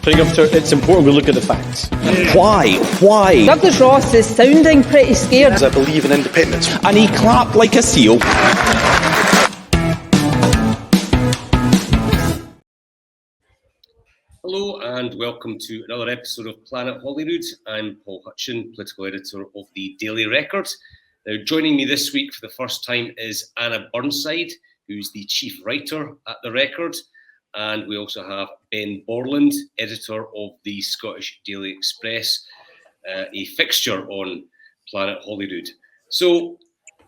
It's important we look at the facts. Why? Douglas Ross is sounding pretty scared. I believe in independence. And he clapped like a seal. Hello and welcome to another episode of Planet Holyrood. I'm Paul Hutcheon, political editor of the Daily Record. Now, joining me this week for the first time is Anna Burnside, who's the chief writer at the Record. And we also have Ben Borland, editor of the Scottish Daily Express, a fixture on Planet Holyrood. So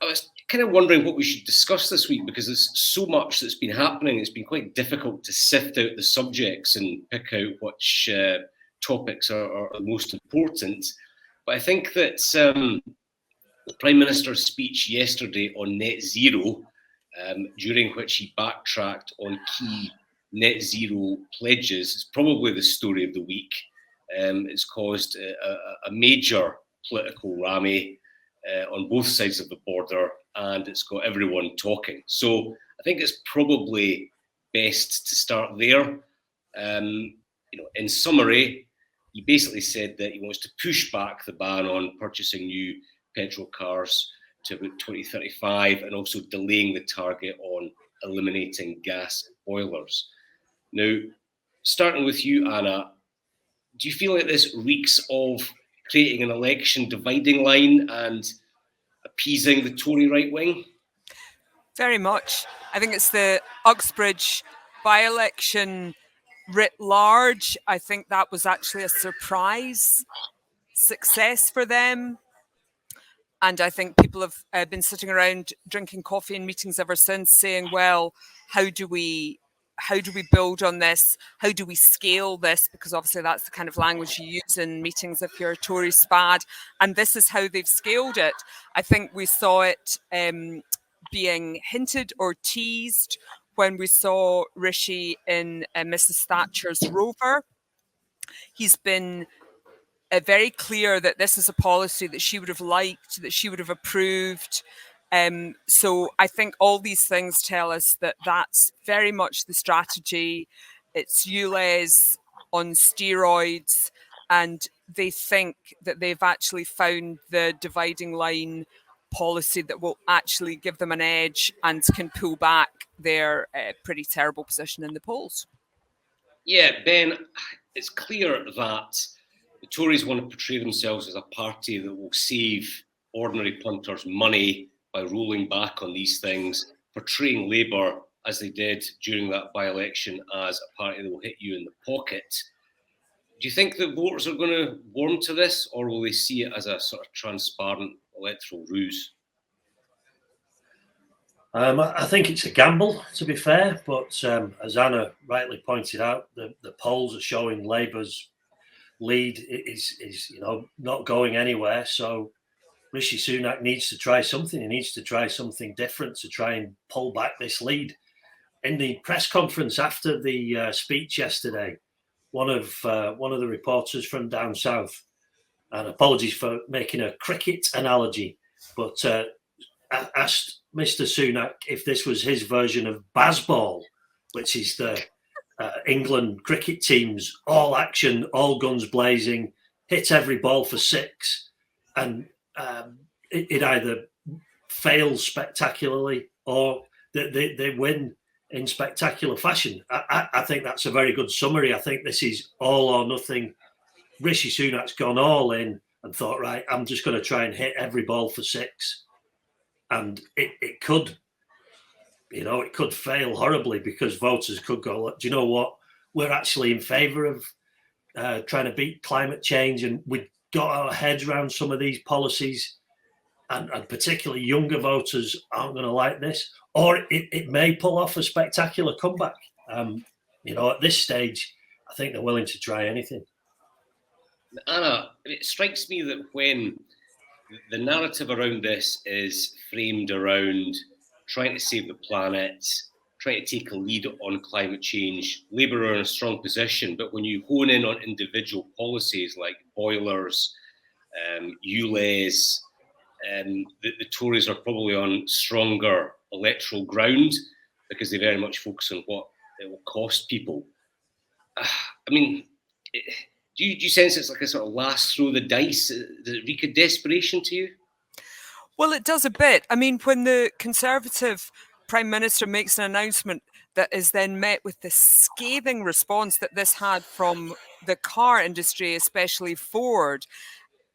I was kind of wondering what we should discuss this week, because there's so much that's been happening. It's been quite difficult to sift out the subjects and pick out which topics are the most important. But I think that the Prime Minister's speech yesterday on net zero, during which he backtracked on key net zero pledges, is probably the story of the week. It's caused a major political rammy on both sides of the border, and it's got everyone talking. So I think it's probably best to start there. In summary, he basically said that he wants to push back the ban on purchasing new petrol cars to about 2035, and also delaying the target on eliminating gas boilers. Now, starting with you, Anna, do you feel like this reeks of creating an election dividing line and appeasing the Tory right wing? Very much. I think it's the Uxbridge by-election writ large. I think that was actually a surprise success for them. And I think people have been sitting around drinking coffee in meetings ever since, saying, well, how do we build on this? How do we scale this? Because obviously that's the kind of language you use in meetings if you're a Tory SPAD. And this is how they've scaled it. I think we saw it being hinted or teased when we saw Rishi in Mrs. Thatcher's Rover. He's been very clear that this is a policy that she would have liked, that she would have approved. So I think all these things tell us that that's very much the strategy. It's ULEZ on steroids, and they think that they've actually found the dividing line policy that will actually give them an edge and can pull back their pretty terrible position in the polls. Yeah, Ben, it's clear that the Tories want to portray themselves as a party that will save ordinary punters money by rolling back on these things, portraying Labour, as they did during that by-election, as a party that will hit you in the pocket. Do you think that voters are going to warm to this, or will they see it as a sort of transparent electoral ruse? I think it's a gamble, to be fair, but as Anna rightly pointed out, the polls are showing Labour's lead is not going anywhere. So Rishi Sunak needs to try something. He needs to try something different to try and pull back this lead. In the press conference after the speech yesterday, one of the reporters from down south, and apologies for making a cricket analogy, but asked Mr. Sunak if this was his version of Bazball, which is the England cricket team's all action, all guns blazing, hit every ball for six, and it either fails spectacularly or they win in spectacular fashion. I think that's a very good summary. I think this is all or nothing. Rishi Sunak's gone all in and thought, right, I'm just going to try and hit every ball for six. And it could, it could fail horribly, because voters could go, do you know what? We're actually in favour of trying to beat climate change, and we got our heads around some of these policies, and particularly younger voters aren't going to like this, or it may pull off a spectacular comeback. At this stage, I think they're willing to try anything. Anna, it strikes me that when the narrative around this is framed around trying to save the planet, trying to take a lead on climate change, Labour are in a strong position. But when you hone in on individual policies like boilers, ULEZ, the Tories are probably on stronger electoral ground, because they very much focus on what it will cost people. I mean, Do you sense it's like a sort of last throw of the dice? Does it reek of desperation to you? Well, it does a bit. I mean, when the Conservative Prime Minister makes an announcement that is then met with the scathing response that this had from the car industry, especially Ford,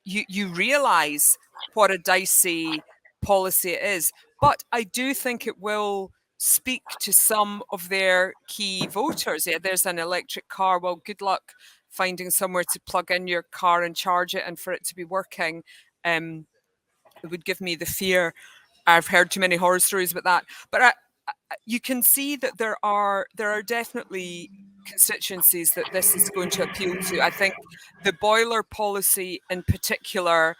you realise what a dicey policy it is. But I do think it will speak to some of their key voters. Yeah, there's an electric car. Well, good luck finding somewhere to plug in your car and charge it and for it to be working. It would give me the fear. I've heard too many horror stories about that. But you can see that there are definitely constituencies that this is going to appeal to. I think the boiler policy in particular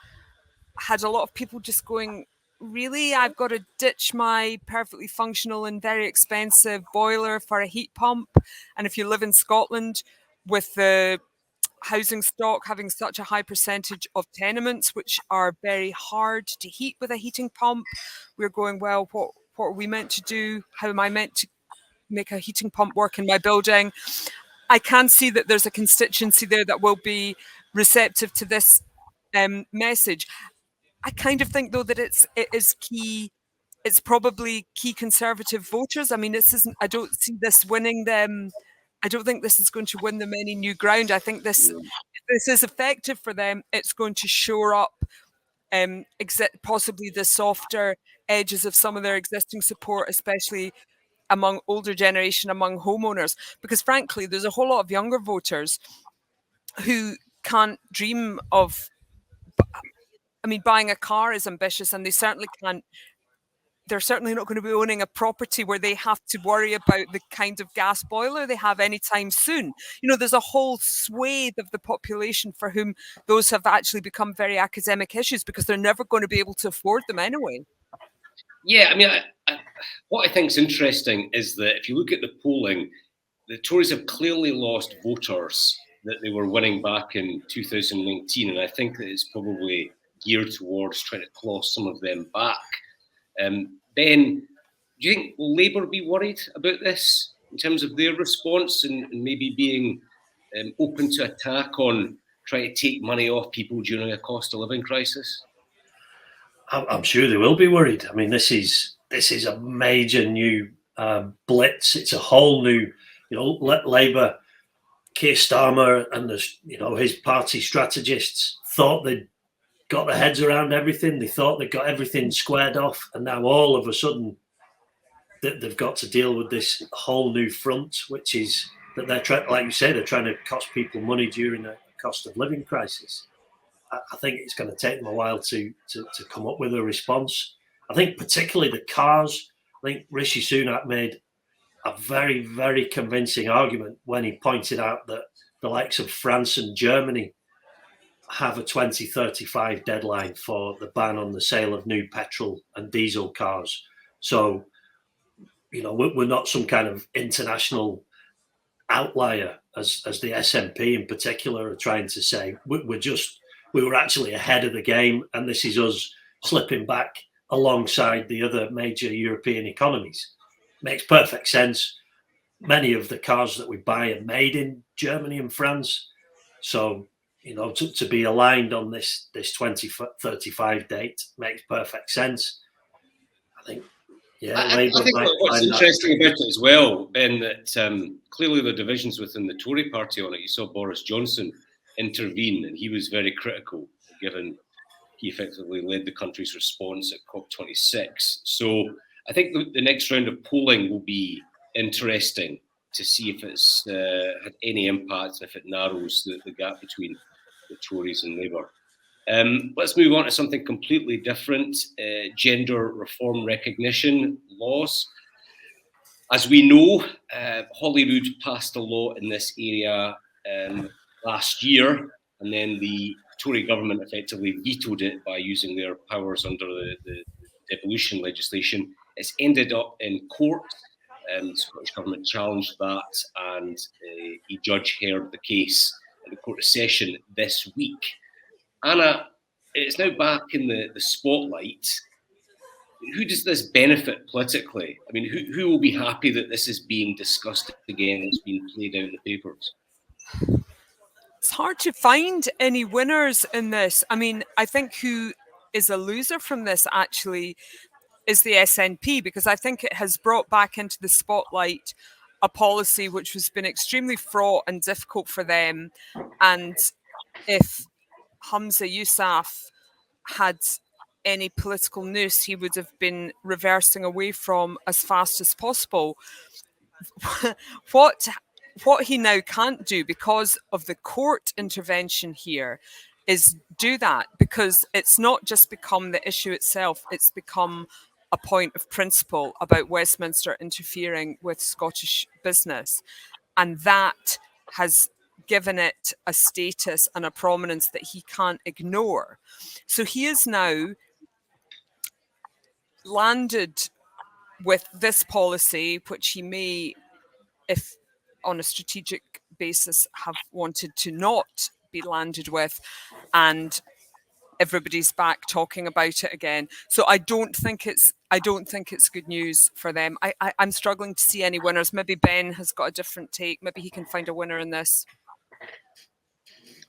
had a lot of people just going, really, I've got to ditch my perfectly functional and very expensive boiler for a heat pump. And if you live in Scotland, with the housing stock having such a high percentage of tenements, which are very hard to heat with a heating pump, we're going, well, what are we meant to do? How am I meant to make a heating pump work in my building? I can see that there's a constituency there that will be receptive to this message. I kind of think, though, that it is key. It's probably key Conservative voters. I mean, this isn't. I don't see this winning them. I don't think this is going to win them any new ground. I think this is effective for them. It's going to shore up possibly the softer edges of some of their existing support, especially among older generation, among homeowners. Because frankly, there's a whole lot of younger voters who can't dream of. I mean, buying a car is ambitious, and they certainly can't. They're certainly not going to be owning a property where they have to worry about the kind of gas boiler they have anytime soon. You know, there's a whole swathe of the population for whom those have actually become very academic issues because they're never going to be able to afford them anyway. Yeah, I mean, what I think is interesting is that if you look at the polling, the Tories have clearly lost voters that they were winning back in 2019, and I think that it's probably geared towards trying to claw some of them back. Ben, do you think will Labour be worried about this in terms of their response and maybe being open to attack on trying to take money off people during a cost of living crisis? I'm sure they will be worried. I mean, this is a major new blitz. It's a whole new, Labour, Keir Starmer and his party strategists thought they'd got their heads around everything. They thought they got everything squared off, and now all of a sudden they've got to deal with this whole new front, which is that they're trying, like you say, they're trying to cost people money during a cost of living crisis. I think it's going to take them a while to come up with a response. I think particularly the cars. I think Rishi Sunak made a very, very convincing argument when he pointed out that the likes of France and Germany have a 2035 deadline for the ban on the sale of new petrol and diesel cars. So, we're not some kind of international outlier, as the SNP in particular are trying to say. We were actually ahead of the game, and this is us slipping back alongside the other major European economies. Makes perfect sense. Many of the cars that we buy are made in Germany and France. So, to be aligned on this 2035 date makes perfect sense. I think, I think what's interesting about it as well, Ben, that clearly there are divisions within the Tory party on it. You saw Boris Johnson intervene, and he was very critical, given he effectively led the country's response at COP26. So I think the next round of polling will be interesting to see if it's had any impact, if it narrows the gap between the Tories and Labour. Let's move on to something completely different, gender reform recognition laws. As we know, Holyrood passed a law in this area last year, and then the Tory government effectively vetoed it by using their powers under the devolution legislation. It's ended up in court. The Scottish government challenged that, and a judge heard the case in the Court of Session this week. Anna, it's now back in the spotlight. Who does this benefit politically? I mean, who will be happy that this is being discussed again, it's being played out in the papers? It's hard to find any winners in this. I mean, I think who is a loser from this actually is the SNP, because I think it has brought back into the spotlight a policy which has been extremely fraught and difficult for them. And if Humza Yousaf had any political noose, he would have been reversing away from as fast as possible. What he now can't do because of the court intervention here is do that, because it's not just become the issue itself, it's become a point of principle about Westminster interfering with Scottish business. And that has given it a status and a prominence that he can't ignore. So he is now landed with this policy, which he may, if on a strategic basis, have wanted to not be landed with, and everybody's back talking about it again. So I don't think it's good news for them. I'm struggling to see any winners. Maybe Ben has got a different take. Maybe he can find a winner in this.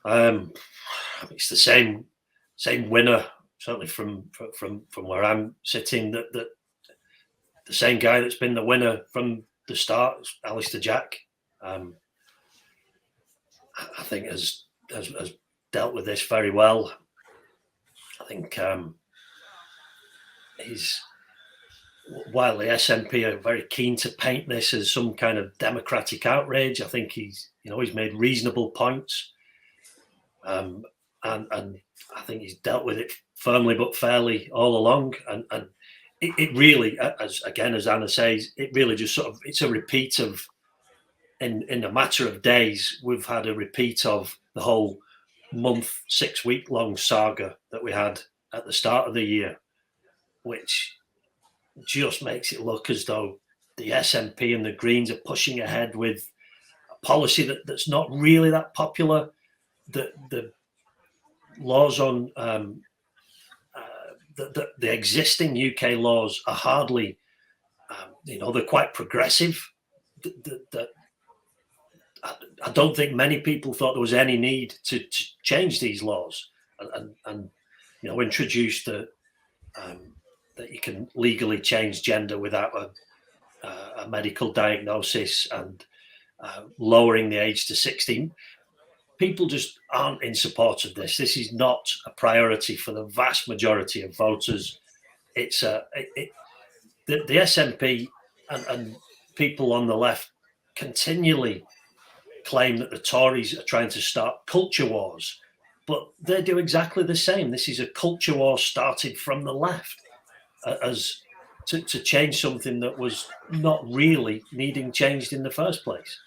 It's the same winner, certainly from where I'm sitting. That the same guy that's been the winner from the start, Alistair Jack. I think has dealt with this very well. I think while the SNP are very keen to paint this as some kind of democratic outrage, I think he's made reasonable points, and I think he's dealt with it firmly but fairly all along. And it really, as Anna says, it really just it's a repeat of. In a matter of days, we've had a repeat of the whole 6-week long saga that we had at the start of the year, which just makes it look as though the SNP and the Greens are pushing ahead with a policy that's not really that popular. The laws on the existing UK laws are hardly, they're quite progressive. I don't think many people thought there was any need to change these laws and introduce that you can legally change gender without a medical diagnosis, and lowering the age to 16. People just aren't in support of this. This is not a priority for the vast majority of voters. It's the SNP and people on the left continually claim that the Tories are trying to start culture wars, but they do exactly the same. This is a culture war started from the left as to change something that was not really needing changed in the first place.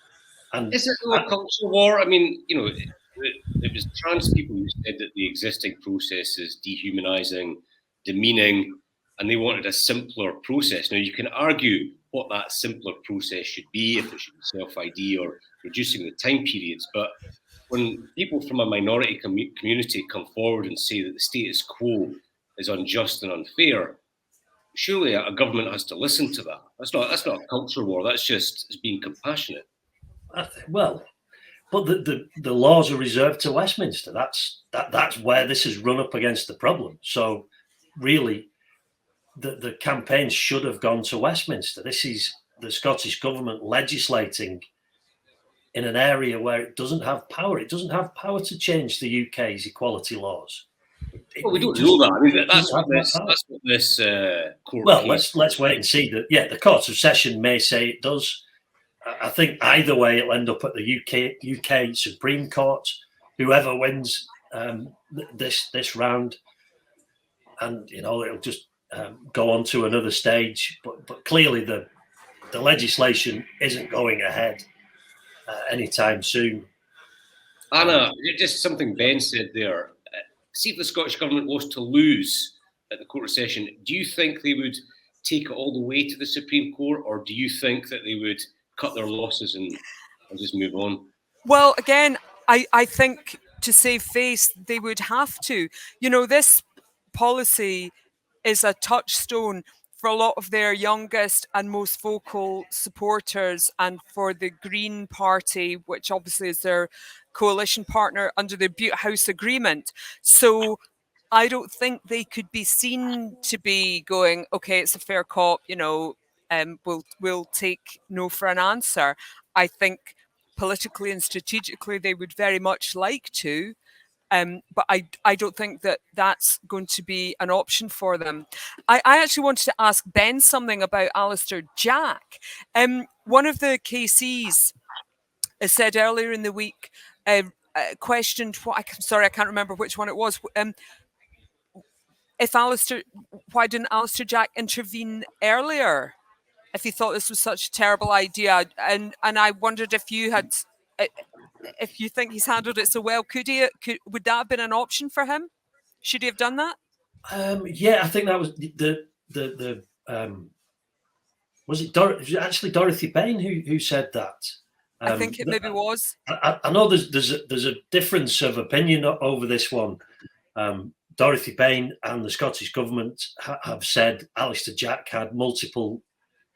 And is it a culture war? I mean, it was trans people who said that the existing process is dehumanizing, demeaning, and they wanted a simpler process. Now, you can argue what that simpler process should be, if it should be self-ID or reducing the time periods. But when people from a minority community come forward and say that the status quo is unjust and unfair, surely a government has to listen to that. That's not a culture war. That's just being compassionate. Well, but the laws are reserved to Westminster. That's where this has run up against the problem. So really, the campaign should have gone to Westminster. This is the Scottish government legislating in an area where it doesn't have power. It doesn't have power to change the UK's equality laws. Well, we don't know that. I mean, that's what this court. Well, let's wait and see. The Court of Session may say it does. I think either way, it'll end up at the UK Supreme Court. Whoever wins this round, and it'll just go on to another stage. But clearly, the legislation isn't going ahead anytime soon. Anna, just something Ben said there. See if the Scottish Government was to lose at the Court of Session, do you think they would take it all the way to the Supreme Court, or do you think that they would cut their losses and just move on? Well, again, I think to save face, they would have to. This policy is a touchstone for a lot of their youngest and most vocal supporters, and for the Green Party, which obviously is their coalition partner under the Butte House Agreement. So I don't think they could be seen to be going, okay, it's a fair cop, we'll take no for an answer. I think politically and strategically they would very much like to, but I don't think that that's going to be an option for them. I actually wanted to ask Ben something about Alistair Jack. One of the KCs said earlier in the week, questioned what, I can't remember which one it was. Why didn't Alistair Jack intervene earlier? If he thought this was such a terrible idea, and I wondered if you had, if you think he's handled it so well, would that have been an option for him? Should he have done that? Yeah, I think that was the was it actually Dorothy Bain who said that? I think it maybe was. I know there's a difference of opinion over this one. Dorothy Bain and the Scottish Government have said Alistair Jack had multiple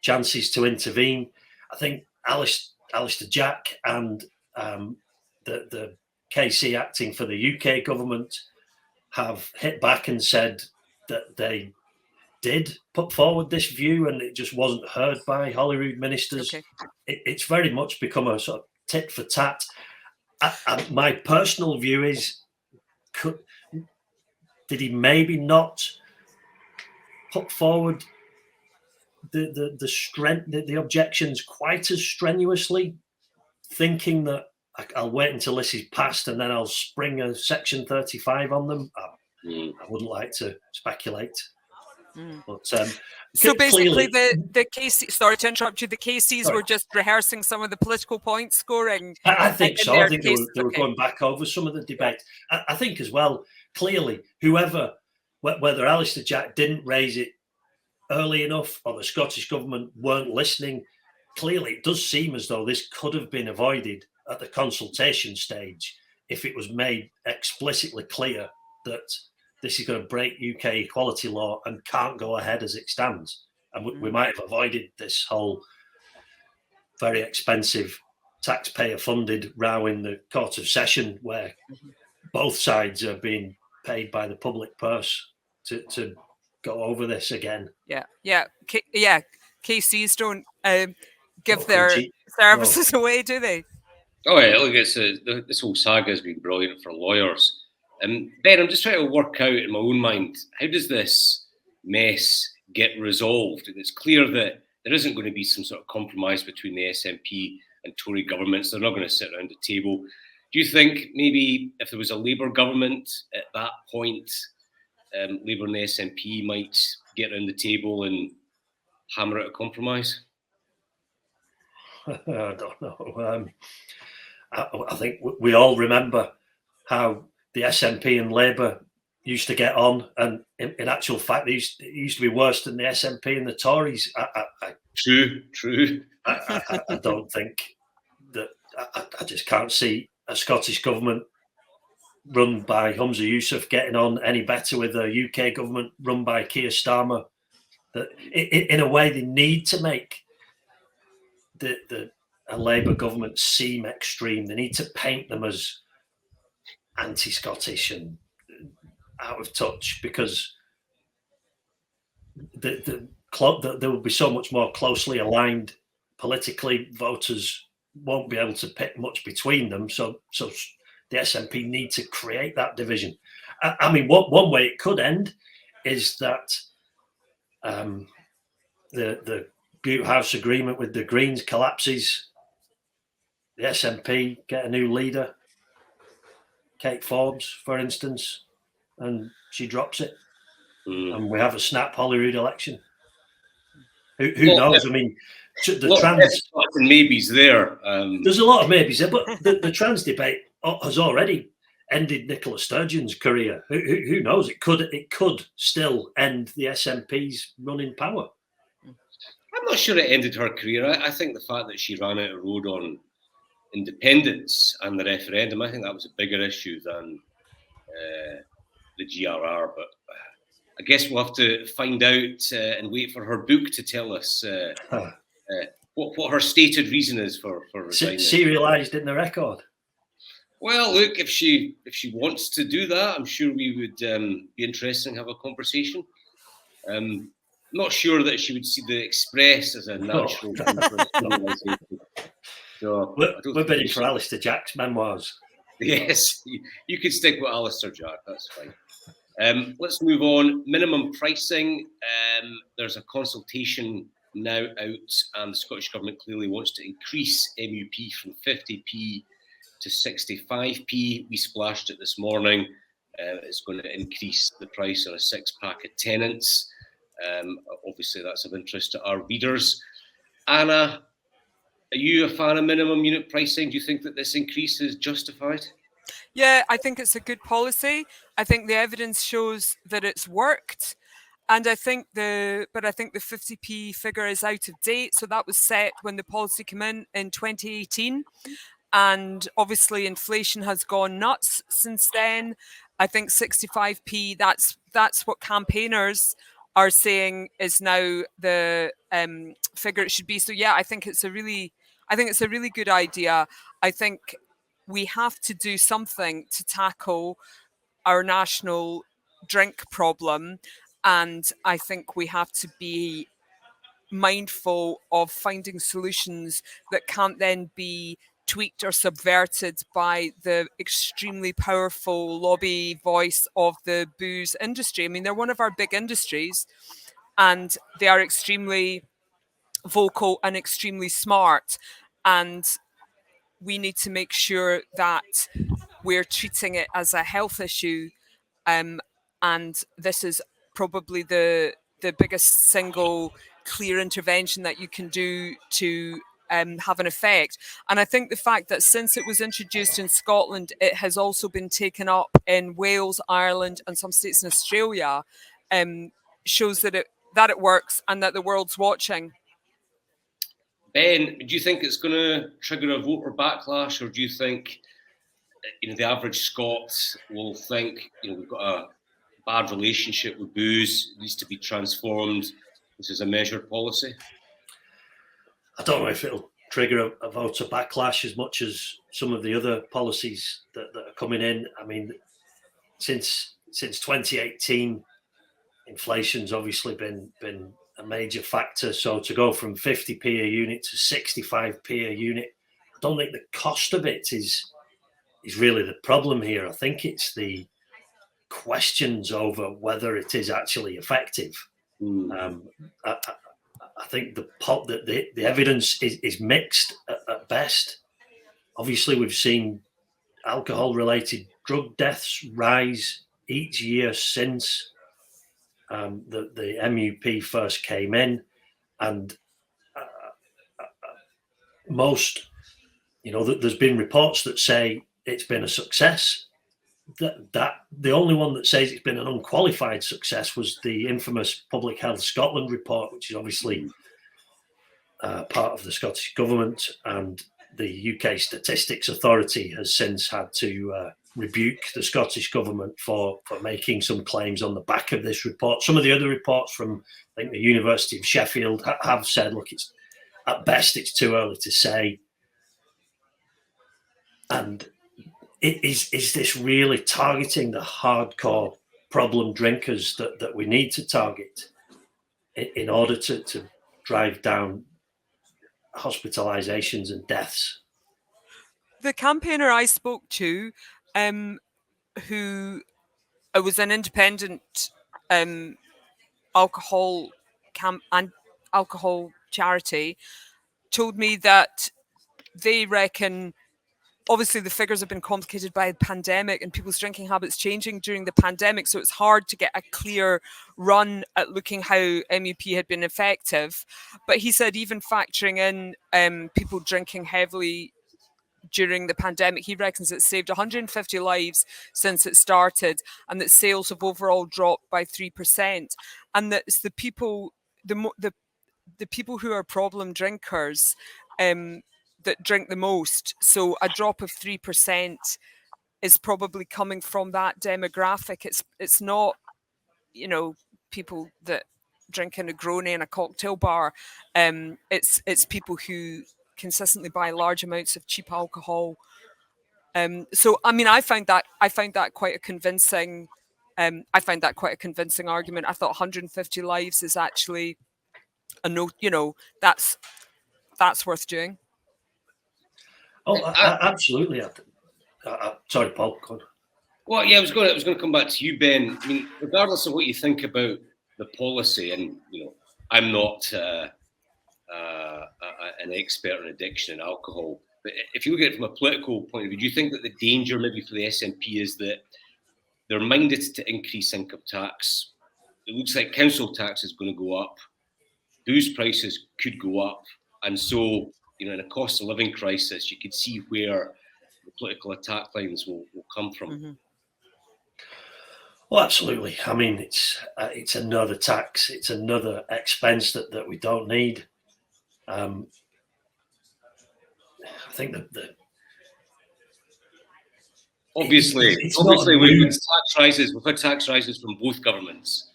chances to intervene. I think Alistair Jack and the KC acting for the UK government have hit back and said that they did put forward this view and it just wasn't heard by Holyrood ministers. Okay. It's very much become a sort of tit for tat. My personal view is, did he maybe not put forward the objections quite as strenuously, thinking that I'll wait until this is passed and then I'll spring a Section 35 on them? I wouldn't like to speculate. But so basically, the KC. Sorry to interrupt you. The KCs were just rehearsing some of the political point scoring. I think so. I think they were going back over some of the debate. I think as well. Clearly, whether Alistair Jack didn't raise it early enough or the Scottish Government weren't listening, clearly it does seem as though this could have been avoided at the consultation stage if it was made explicitly clear that this is going to break UK equality law and can't go ahead as it stands. And we might have avoided this whole very expensive taxpayer-funded row in the Court of Session where both sides are being paid by the public purse to go over this again. Yeah. KCs don't give their services away, do they? Oh yeah, look, this whole saga has been brilliant for lawyers. Ben, I'm just trying to work out in my own mind, how does this mess get resolved? And it's clear that there isn't going to be some sort of compromise between the SNP and Tory governments. They're not going to sit around the table. Do you think maybe if there was a Labour government at that point, Labour and the SNP might get around the table and hammer out a compromise? I don't know. I think we all remember how the SNP and Labour used to get on, and in actual fact, it used to be worse than the SNP and the Tories. True. I don't think that. I just can't see a Scottish government run by Humza Yousaf getting on any better with a UK government run by Keir Starmer. That in a way they need to make a Labour government seem extreme. They need to paint them as anti-Scottish and out of touch, because there will be so much more closely aligned politically. Voters won't be able to pick much between them, so the SNP need to create that division. I mean, one way it could end is that the Butte House agreement with the Greens collapses. The SNP get a new leader, Kate Forbes, for instance, and she drops it, and we have a snap Holyrood election. Who knows? I mean, the trans maybes there. There's a lot of maybes there, but the trans debate has already ended Nicola Sturgeon's career. Who knows? It could still end the SNP's run in power. I'm not sure it ended her career. I think the fact that she ran out of road on independence and the referendum, I think that was a bigger issue than the GRR. But I guess we'll have to find out and wait for her book to tell us what her stated reason is for resigning. Serialised in the record. Well, look, if she wants to do that, I'm sure we would be interested and have a conversation. Not sure that she would see the Express as a natural. So we're bidding for Alistair Jack's memoirs. Yes, you could stick with Alistair Jack. That's fine. Let's move on. Minimum pricing. There's a consultation now out, and the Scottish Government clearly wants to increase MUP from 50p to 65p. We splashed it this morning. It's going to increase the price on a 6-pack of Tennent's. Obviously, that's of interest to our readers. Anna, are you a fan of minimum unit pricing? Do you think that this increase is justified? Yeah, I think it's a good policy. I think the evidence shows that it's worked. And I think the 50p figure is out of date. So that was set when the policy came in 2018. And obviously inflation has gone nuts since then. I think 65p, that's what campaigners are saying is now the figure it should be. So yeah, I think it's a really good idea. I think we have to do something to tackle our national drink problem. And I think we have to be mindful of finding solutions that can't then be tweaked or subverted by the extremely powerful lobby voice of the booze industry. I mean, they're one of our big industries and they are extremely vocal and extremely smart. And we need to make sure that we're treating it as a health issue. And this is probably the biggest single clear intervention that you can do to have an effect. And I think the fact that since it was introduced in Scotland, it has also been taken up in Wales, Ireland, and some states in Australia, shows that it works and that the world's watching. Ben, do you think it's going to trigger a voter backlash, or do you think the average Scot will think we've got a bad relationship with booze, it needs to be transformed, this is a measured policy? I don't know if it'll trigger a voter backlash as much as some of the other policies that are coming in. I mean, since 2018, inflation's obviously been a major factor. So to go from 50p a unit to 65p a unit, I don't think the cost of it is really the problem here. I think it's the questions over whether it is actually effective. I think the evidence is mixed at best. Obviously, we've seen alcohol-related drug deaths rise each year since the MUP first came in, and most, there's been reports that say it's been a success. That the only one that says it's been an unqualified success was the infamous Public Health Scotland report, which is obviously part of the Scottish Government, and the UK Statistics Authority has since had to rebuke the Scottish Government for making some claims on the back of this report. Some of the other reports from, I think, the University of Sheffield have said, look, it's at best it's too early to say. And is this really targeting the hardcore problem drinkers that we need to target in order to drive down hospitalizations and deaths? The campaigner I spoke to, who was an independent alcohol charity, told me that they reckon, obviously the figures have been complicated by the pandemic and people's drinking habits changing during the pandemic, so it's hard to get a clear run at looking how MUP had been effective. But he said even factoring in people drinking heavily during the pandemic, he reckons it's saved 150 lives since it started, and that sales have overall dropped by 3%, and that it's the people who are problem drinkers that drink the most. So a drop of 3% is probably coming from that demographic. It's not people that drink a Negroni in a cocktail bar. It's people who consistently buy large amounts of cheap alcohol. So I mean, I found that quite a convincing. I find that quite a convincing argument. I thought 150 lives is actually a no. That's worth doing. Oh, absolutely. Sorry, Paul. Go on. Well, yeah, I was going to come back to you, Ben. I mean, regardless of what you think about the policy, and I'm not an expert on addiction and alcohol, but if you look at it from a political point of view, do you think that the danger maybe for the SNP is that they're minded to increase income tax? It looks like council tax is going to go up, booze prices could go up, and so in a cost of living crisis, you could see where the political attack lines will come from. Mm-hmm. Well, absolutely. I mean, it's another tax. It's another expense that we don't need. I think that obviously we've had tax rises. We've had tax rises from both governments.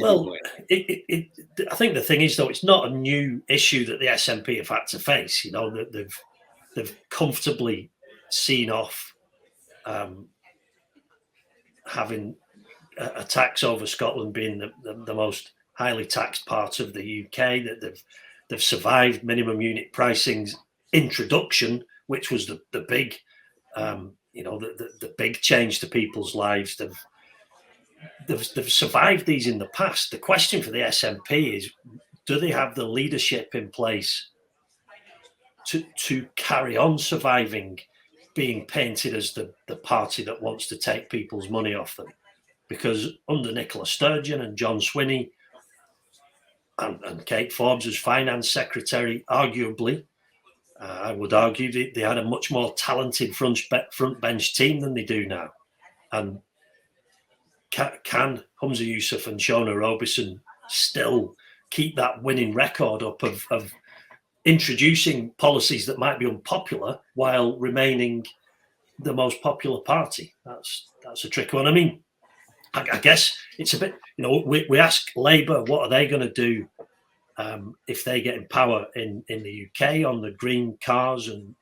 Well, I think the thing is, though, it's not a new issue that the SNP have had to face. That they've comfortably seen off having a tax over Scotland being the most highly taxed part of the UK. That they've survived minimum unit pricing's introduction, which was the big, the big change to people's lives. They've survived these in the past. The question for the SNP is, do they have the leadership in place to carry on surviving being painted as the party that wants to take people's money off them? Because under Nicola Sturgeon and John Swinney and Kate Forbes as finance secretary, arguably, I would argue they had a much more talented front bench team than they do now. And can Humza Yousaf and Shona Robison still keep that winning record up of introducing policies that might be unpopular while remaining the most popular party? That's a tricky one. I mean, I guess it's a bit, we ask Labour, what are they going to do if they get in power in the UK on the green cars and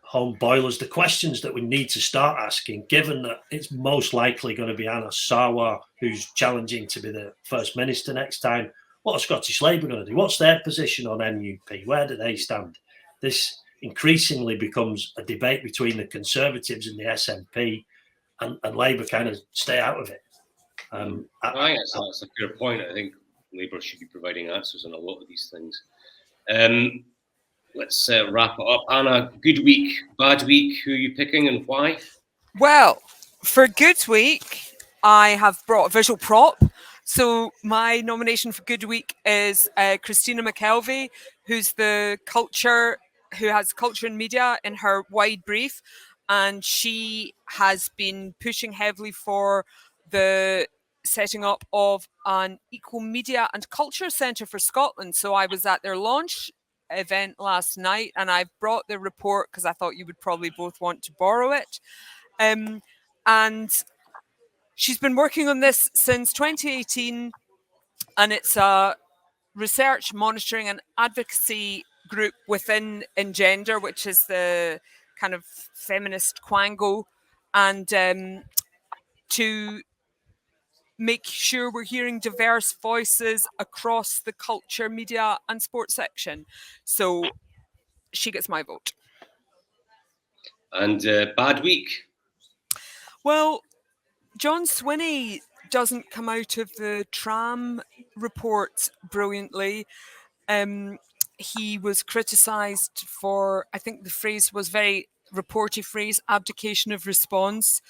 home boilers? The questions that we need to start asking, given that it's most likely going to be Anna Sarwar who's challenging to be the First Minister next time. What are Scottish Labour going to do? What's their position on MUP? Where do they stand? This increasingly becomes a debate between the Conservatives and the SNP, and Labour kind of stay out of it. That's a fair point. I think Labour should be providing answers on a lot of these things. Let's wrap it up. Anna, good week, bad week, who are you picking and why? Well, for good week, I have brought a visual prop. So my nomination for Good Week is Christina McKelvey, who has culture and media in her wide brief. And she has been pushing heavily for the setting up of an equal media and culture centre for Scotland. So I was at their launch event last night and I brought the report because I thought you would probably both want to borrow it. And she's been working on this since 2018, and it's a research, monitoring and advocacy group within Engender, which is the kind of feminist quango, and to make sure we're hearing diverse voices across the culture, media and sports section. So she gets my vote. And bad week? Well, John Swinney doesn't come out of the tram report brilliantly. He was criticised for, I think the phrase was very reporty phrase, abdication of response,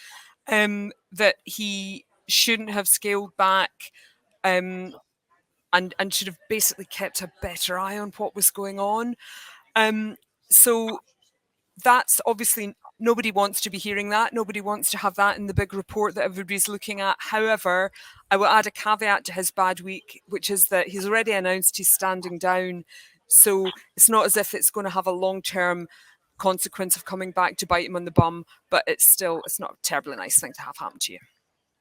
that he shouldn't have scaled back and should have basically kept a better eye on what was going on. So that's obviously, nobody wants to be hearing that. Nobody wants to have that in the big report that everybody's looking at. However, I will add a caveat to his bad week, which is that he's already announced he's standing down. So it's not as if it's going to have a long-term consequence of coming back to bite him on the bum, but it's not a terribly nice thing to have happen to you.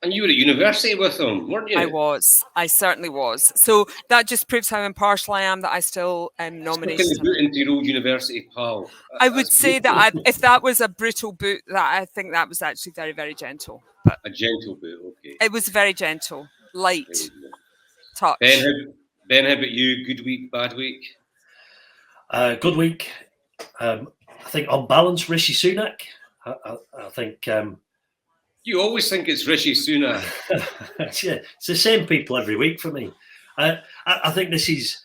And you were at university with him, weren't you? I was. I certainly was. So that just proves how impartial I am that I still nominated Sticking the boot into your old university pal. I would say that if that was a brutal boot, that I think that was actually very, very gentle. But a gentle boot, okay. it was very gentle, light touch. Ben, how about you? Good week, bad week? Good week. I think on balance, Rishi Sunak. I think... You always think it's Rishi Sunak. Yeah, it's the same people every week for me. I think this is,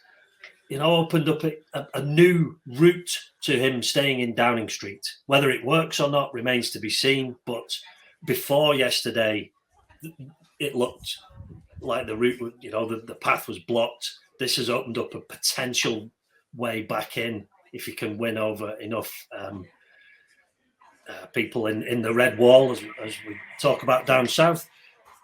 opened up a new route to him staying in Downing Street. Whether it works or not remains to be seen. But before yesterday, it looked like the route, the path was blocked. This has opened up a potential way back in if he can win over enough people in the red wall, as we talk about down south.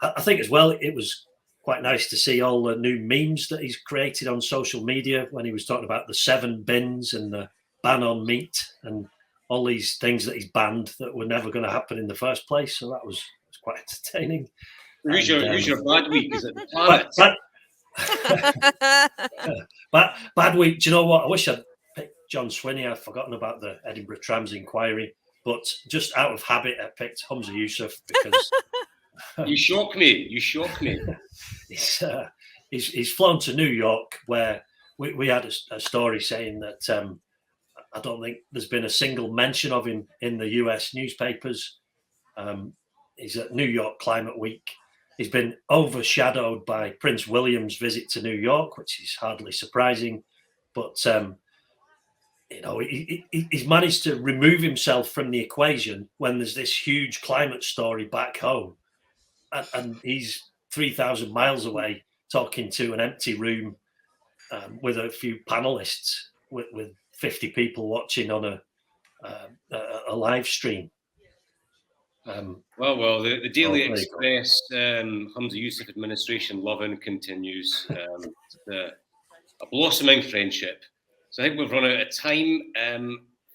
I think as well, it was quite nice to see all the new memes that he's created on social media when he was talking about the 7 bins and the ban on meat and all these things that he's banned that were never going to happen in the first place. So that was quite entertaining. Who's your bad week? Is it the Planet? Bad week. Do you know what? I wish I'd picked John Swinney. I've forgotten about the Edinburgh Trams inquiry. But just out of habit, I picked Humza Yousaf because You shock me. He's flown to New York, where we had a story saying that I don't think there's been a single mention of him in the US newspapers. He's at New York Climate Week. He's been overshadowed by Prince William's visit to New York, which is hardly surprising. But he's managed to remove himself from the equation when there's this huge climate story back home. And he's 3,000 miles away talking to an empty room with a few panelists with 50 people watching on a live stream. The Daily Express Humza Yousaf administration loving continues. A blossoming friendship. So I think we've run out of time.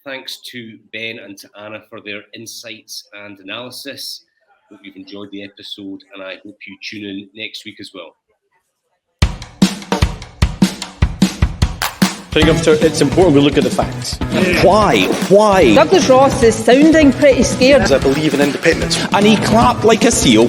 Thanks to Ben and to Anna for their insights and analysis. Hope you've enjoyed the episode, and I hope you tune in next week as well. It's important we look at the facts. Why? Douglas Ross is sounding pretty scared. I believe in independence. And he clapped like a seal.